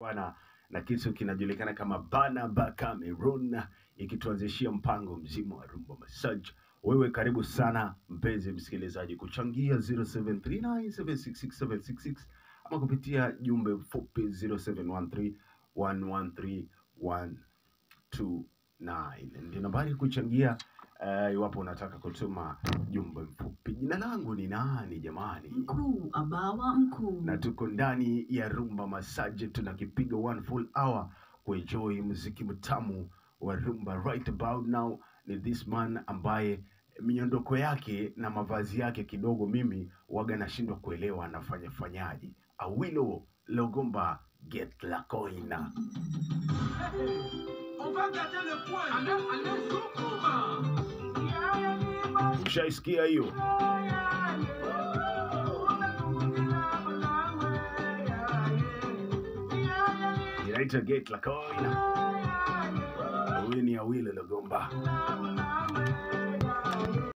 bwana, na kitu kinajulikana kama Barnaba Cameroon, ikituanzishia mpango mzima wa Rumba Massage. Wewe karibu sana mpenzi msikilizaji kuchangia 0739766766 ama kupitia jumbe mfupi 0713113129. Ndio nambari kuchangia iwapo unataka kutuma jumbe mfupi. Jina langu ni nani jamani? Mkuu Abawa Mkuu. Na tuko ndani ya Rumba Massage, tunakipiga one full hour kuenjoy muziki mtamu wa rumba. Right about now ni this man ambaye miondoko yake na mavazi yake kidogo mimi waga nashindwa kuelewa anafanya fanyaje. Awilo Logomba Get La Coina. On va garder le point. Allez, Zoukouma. Ushaisikia hiyo? Inaitwa Get La Coina. Huyu ni Awilo Logomba.